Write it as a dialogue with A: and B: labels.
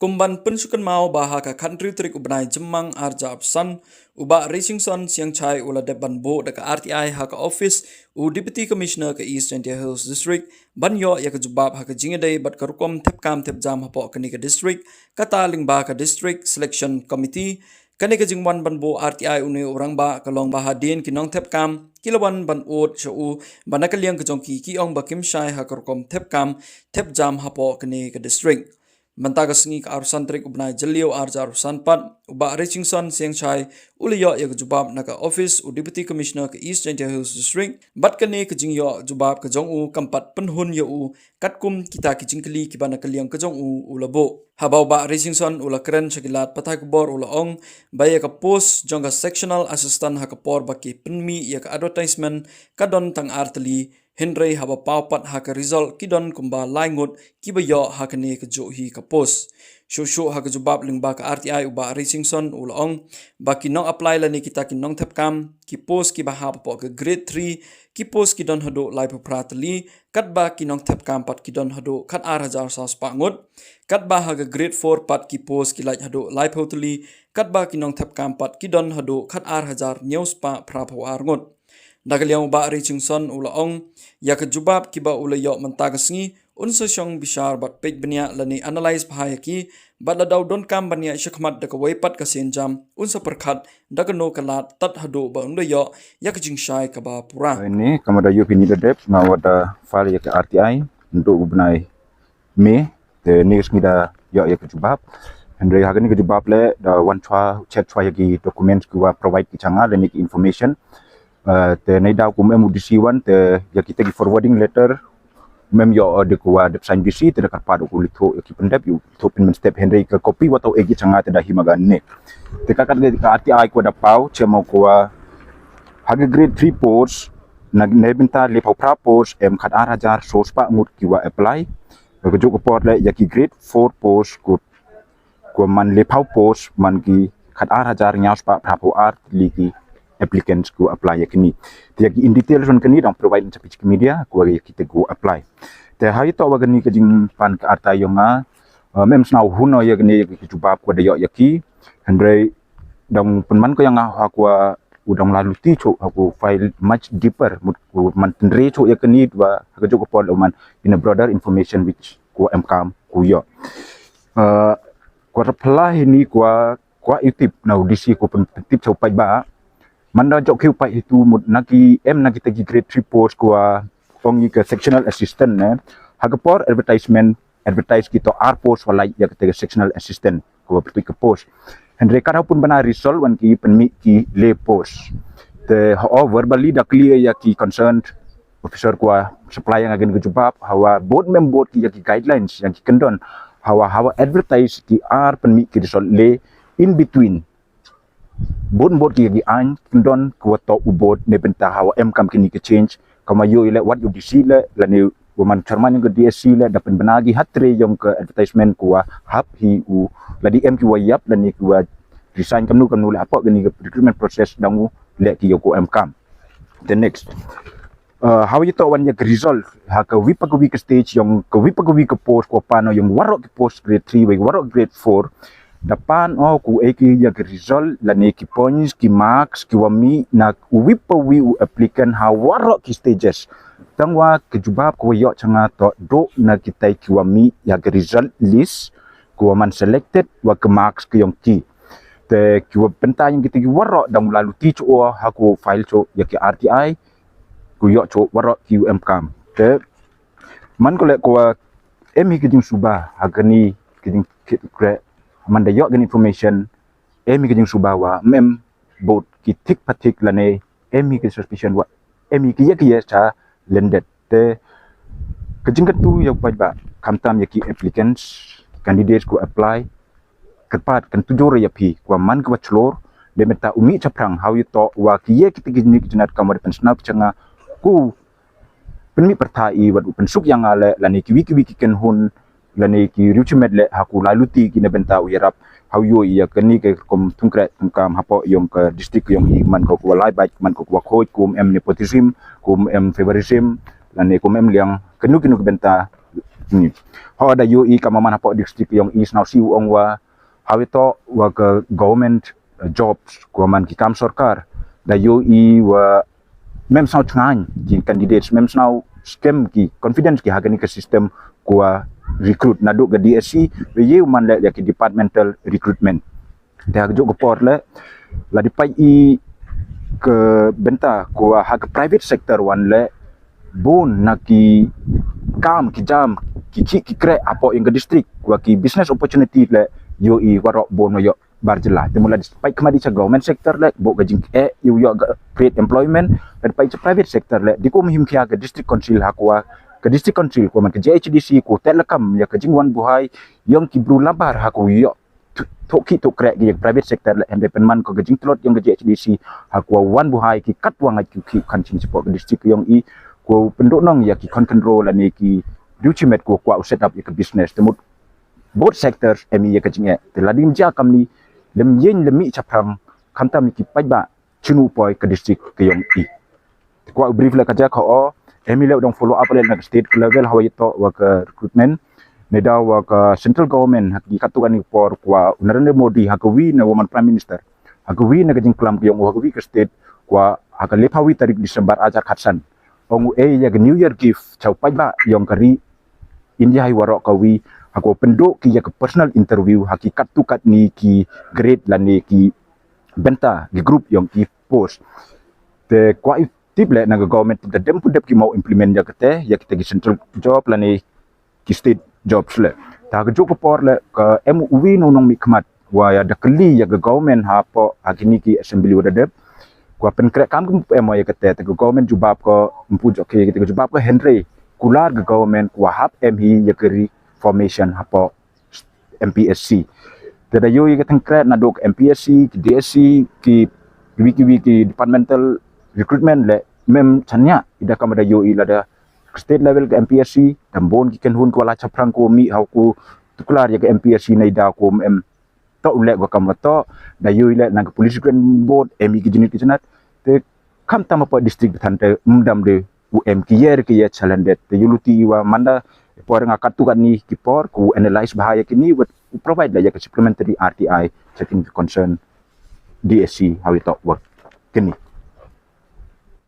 A: Kumban pensukan mau bahaka country trik ubnai Jemang Arja Absan uba Racingson Siang Chai ula deban bo deka RTI haka office u Deputy Commissioner ke East India Hills District banyo ya ke jubab haka jingedai bat karukom tepkam tepjam hapo kani ke district kata lingba ke district selection committee kani ke jingwan ban bo RTI uni orang ba kalong bahadin kinong tepkam kilawan ban ot shau banakaliang ke jongki kiong bakim shai haka rukom tepkam tepjam hapo kani ke district Mantaga sengi ke arusan trik ubnai Jelio Arja arusan pat uba Racingson Siang Chai uliyo ya ke jubab naka office u Deputy Commissioner ke East India Hills District bat kene ke jingyo jubab ke jong u kampat penhun ya u katkum kita ke jingkeli ki bana kaliang ke jong u ulabo habau ba Racingson ula keren shakilat patai kubor ula ong baya ke post jongga sectional assistant ha ke por baki penmi ya ke advertisement kadon tang arteli Henry haba paupat haka result kidon kumba laingut kibayo haka ne ke johi ka pos. Shushu haka jubab lingba ka RTI uba Racingson ulong baki nong apply la ni kita ki nong tepkam ki pos ki bahap po ke grade 3 ki pos ki don hado lai pratali kat ba ki nong tepkam pat ki don hado kat ar hajar sas pangut kat ba haka grade 4 pat ki pos ki lai hado lai pratali kat ba ki nong tepkam pat ki don hado kat ar hajar news pa prapo arngut. Nagaliang uba Racingson ulaong ya ke jubab kiba ulayo mentagasngi unsa syong bishar bat page bania lani analyze bahayaki bat ladaw don kam bania syakmat daka waipat ka senjam unsa perkhat dagano kalat tat hado ba ulayo ya ke jingshai ka ba pura
B: ini kamada yo pini dedep na wada file ya ke RTI untuk ubnai me te news ngida yo ya ke jubab Andre hagani ke jubab le da one chwa chat chwa yagi documents kuwa provide ki changa lani ki information te nei daw kum MUDC wan te ya kita gi forwarding letter mem yo de kuwa de sign DC te ka padu ku litho ki pendep yu to pin step Henry ka copy wato egi changa te da himagan ne te ka ka RTI ko da pau chemo kuwa hage grade 3 post na nebinta le pau pra post em khat arajar source pa ngut ki wa apply ko jo ko port le ya ki grade 4 post ko man le pau post man ki khat arajar nyaus pa prapo art liki applicants go apply yakini te in details on kani dong provide sa pitch media ko kita go apply te hai to wa gani ka jing pan ka arta yonga mem snau huno ya gani ki jubab ko de yo yaki Andre dong penman ko yang aku udang lalu ti cho aku file much deeper man tendre cho yakini wa ka jo ko pol man in a broader information which ko mkam ku yo ko apply ni ko itip na DC ko tip cho pai ba Manda jok kiu pai itu mud naki tegi grade 3 post kuwa ongi ke sectional assistant ne hagapor advertise kita ar post walai ya ke sectional assistant kuwa pertui ke post Henry kada pun bana result wan ki penmi ki le post the verbally da clear ya ki concerned officer kuwa supply yang agen ke jubab hawa board member ki ya ki guidelines yang ki kendon hawa advertise ki ar penmi ki result le in between Bod ki an kendon kuato ubod ne benta hawa kam kini ke change kama yo ile what you see le la ne woman chairman ke DSC le dapat benagi hatre yong ke advertisement kuwa hap hi u la di ki wayap la ni kuwa design kamnu le apa gini ke recruitment process dangu le ki yo ko kam the next how you to wan ya result ha ka wipa ke stage yong ke wipa ke post ko pano yong warok ke post grade 3 we warok grade 4 Dapan ku eki ya ke result la ne ki points ki marks ki wami na wipa wi applicant ha warok ki stages tangwa ke jubab ko yo changa to do na kita ki wami ya ke result list ko man selected wa ke marks ki yong ki te ki wa penta yang kita ki warok dang lalu ti cho ha ko file cho ya ke RTI ko yo cho warok ki kam te man ko le ko emi ki jing suba ha gani ki jing Manda yok gan information emi ke jing subawa mem bot ki tik patik lane emi ke suspicion wa emi ki ya cha landed te kejing ketu yok ba kamtam yaki applicants candidates ko apply kepat kan tujur ya pi kwa man ko chlor de meta umi chaprang how you to wa ki ye ki ni jinat kamar pen snap changa ku penmi pertai wat pensuk yang ale lane ki wiki ken hun lani ki ruchi medle haku laluti ki ne benta uyarap how yo ya kani ke kom tungkret tungkam hapo yung ke distrik yung i man ko walai baik man ko khoj kum em nepotism kum em favorism lan ne kum em liang kenu ke benta ni ho da yo i kamaman hapo distrik yung is now siu ong wa how ito wa ke government jobs ko man ki kam sarkar da yo i wa mem sao tngan ki candidates mem sao scam ki confidence ki hagani ke system ko recruit naduk ke DSC ye man le ki departmental recruitment dah juk ke port le la dipai i ke benta ko ha ke private sector wan le bon naki kam ki jam ki kre apa yang ke distrik ko ki business opportunity le yo i warok bon yo barjela temula dipai kemadi cha government sector le bo gajing yo create employment dan pai cha private sector le di ko muhim kia ke district council hakwa ke district council ko man ke JHDC ko telecom ya ke jingwan buhai yang ki bru labar ha ko yo thoki to krek ki private sector le ende penman ko ke jing tlot yang ke JHDC ha ko wan buhai ki kat wang ki kancing support ke district yang i ko pendok nong ya ki control ani ki duchimet ko set up ya ke business temut both sectors emi ya ke jing te ladim ja kamli lem yen lemi chaprang kamta mi ki paiba chunu poi ke district ke yang i ko brief la ka ja ko Emile dong follow up le nak state level how ito wa ke recruitment neda wa ke central government haki katukan ni por kwa Narendra Modi hakawi na woman prime minister hakawi na kajing klam kyong hakawi ke state kwa haka lepawi tarik Disember aja khatsan ong ya ke new year gift chau pai ba yong kari India hai warok kawi hako pendok ki ya ke personal interview haki katukat ni ki grade lan ni ki benta di group yong ki post te kwa tip le na government da dem pudep ki mau implement ya kete ya kita ki central job la ni ki state jobs le ta ga jok por le ka MUV no nong mi kmat wa ya da kli ya government ha po agini ki assembly wa dep kwa pen krek kam mo ya kete ta government jubab ko mpu jok ki kita jubab ko Henry kular government kwa hap MH ya keri formation ha po MPSC ta da yo ya keteng krek na dok MPSC ki DSC ki wiki departmental recruitment le mem chanya ida kamada yo ilada state level ke MPSC tambon ki ken hun ko la chaprang ko mi hau ko tuklar ya ke MPSC na ida ko em to le ko kamato da yo ile na police recruitment board emi ki jinit kinat te kam tama po district thante mdam de UM ki yer ki ya challenge te yuluti wa manda por nga katukan ni ki por ku analyze bahaya kini would provide la ya ke supplementary RTI checking concern DSC how it work kini